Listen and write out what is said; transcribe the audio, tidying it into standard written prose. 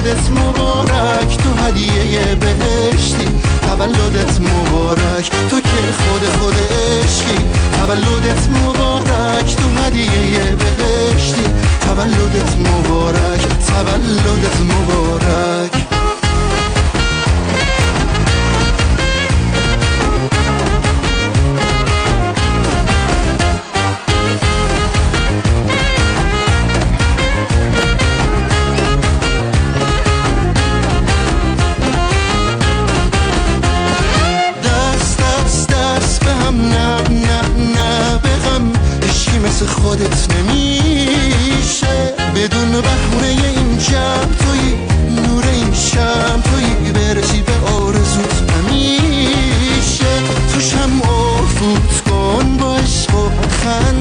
تولدت مبارک، تو هدیه بهشتی. تولدت مبارک، تو که خود عشقی. تولدت مبارک، تو هدیه بهشتی. تولدت مبارک، تولدت مبارک. مثل خودت نمیشه، بدون بهونه این جمع توی نور این شم توی برسی به آرزوت همیشه. تو شمع فوت کن با عشق و خنده،